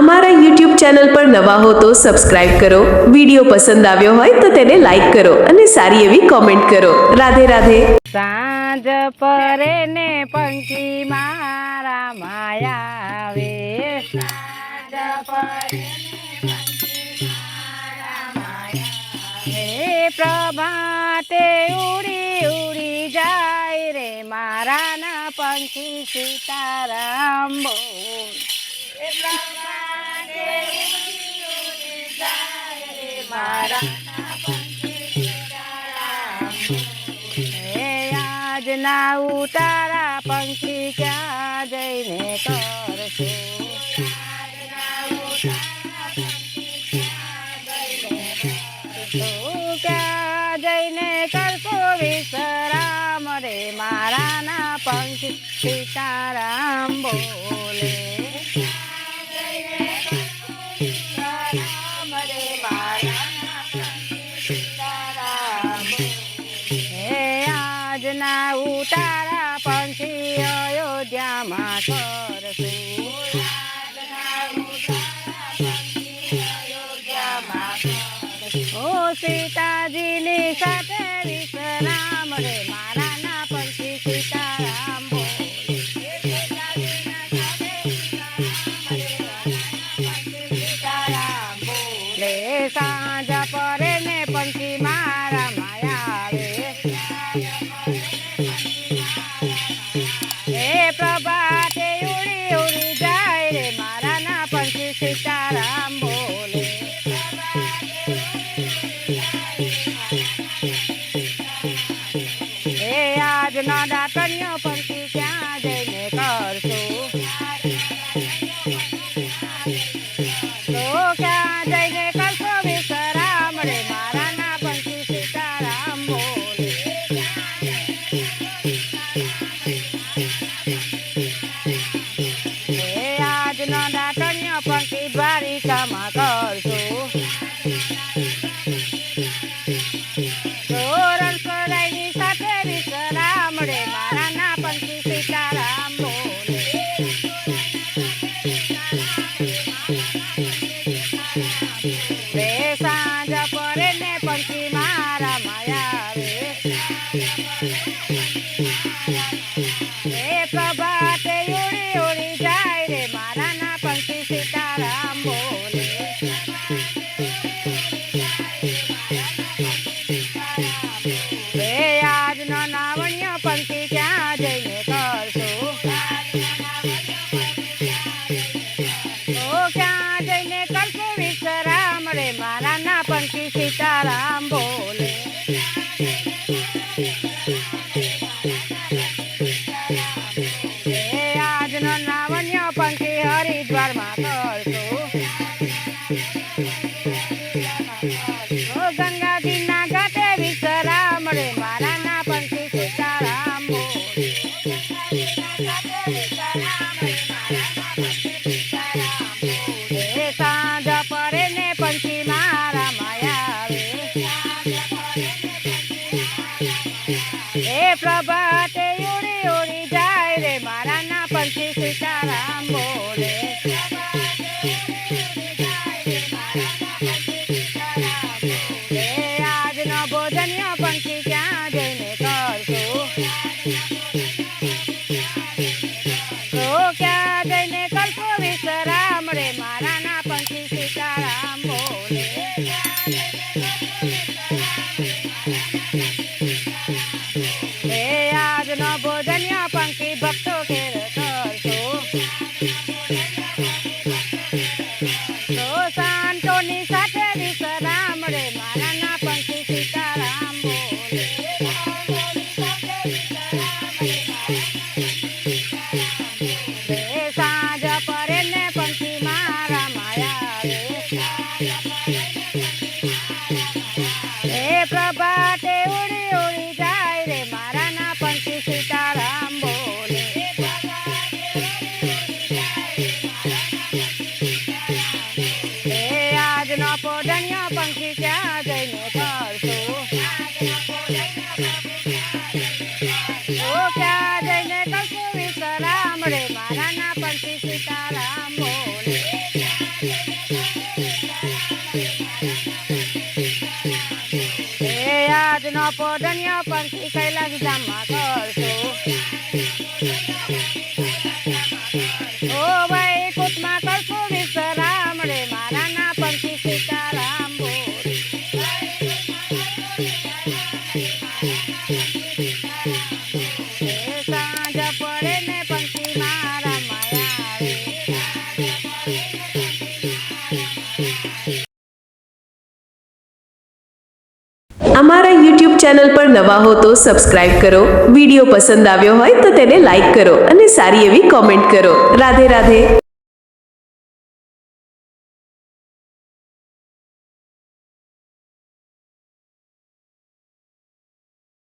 અમારા YouTube channel પર નવા હો તો સબસ્ક્રાઇબ કરો, વિડીયો પસંદ આવ્યો હોય તો તેને લાઈક કરો અને સારી એવી કોમેન્ટ કરો. રાધે રાધે. સાંજ પરે ને પંખી મારા માયા આવે, સાંજ પરે ને પંખી મારા માયા આવે, પ્રભાતે ઉડી ઉડી જાય રે મારા ના પંખી સીતારામ બોલ. પ્રભાતે ઉડી ઉડી જાય રે મારા ના પંખી સીતારામ બોલ. આજના ઉતારા પંખી ક્યાં જઈને કરશો, ક્યાં જઈને કરશો વિશ્રામ રે મારા ના પંખી સીતારામ બોલે. આજના ઉતારા પંખી અયોધ્યામાં કરશું, ઓ સીતાજીની સાથે વિશ્રામ રે મારા ના પંખી સીતારામ બોલે. સાંજ પરે ને પંખી મારા માયા આવે, પ્રભાતે ઉડી ઉડી જાય રે મારા ના પંખી સીતારામ બોલે. આજનો દાતણિયો પંખી ક્યાં જઈને કરશું, તો ક્યાં જઈને કરશો વિશ્રામ રે મારા ના પંખી સીતારામ બોલે. આજનો દાતણિયો પંખી દ્વારિકામાં કરશું, તો રણછોડરાયની સાથે વિશ્રામ રે મારા ના પંખી સીતારામ બોલે. સાંજ પરે ને પંખી મારા માયા આવે, પ્રભાતે ઉડી ઉડી જાય રે મારા ના પંખી સીતારામ બોલે. આજનો નાવણિયો પંખી ક્યાં જઈને કરશું, તો ક્યાં જઈને કરશું વિશ્રામ રે મારા ના પંખી સીતારામ બોલે. આજનો નાવણિયો પંખી હરિદ્વારમાં કરશું, ગંગાજીના ઘાટે વિશ્રામ રે મારા ના પંખી સીતારામ બોલે. સાંજ પરે ને પંખી મારા માયા આવે, પ્રભાતે ઉડી ઉડી જાય રે મારા ના પંખી સીતારામ બોલે. આજનો ભોજનિયો પંખી ક્યાં જઈને કરશું, તો ક્યાં જઈને કરશો વિશ્રામ રે મારા ના પંખી સીતારામ બોલે. આજનો ભોજનિયો પંખી ભક્તો કેર કરશું, તો સંતોની સાથે વિશ્રામ રે મારા ના પંખી સીતારામ બોલે. સાંજ પરે ને પંખી મારા માયા આવે, પ્રભાતે ઉડી ઉડી જાય રે મારા ના પંખી સીતારામ બોલે. આજનો પોઢણિયો પંખી ક્યાં જઈને કરશું, તો ક્યાં જઈને કરશું વિશ્રામ રે મારા ના પંખી સીતારામ બોલે. પોઢણિયો પંખી કૈલાસ ધામમાં કરશો ઓ ભાઈ કુટમાં કરશો વિશ્રામ રે મારા ના પંખી સીતારામ બોલ સાંજ પડે ને પંખી મારા માયા રે અમારા YouTube ચેનલ પર નવા હો તો સબસ્ક્રાઇબ કરો, વિડીયો પસંદ આવ્યો હોય તો તેને લાઈક કરો અને સારી એવી કોમેન્ટ કરો. રાધે રાધે.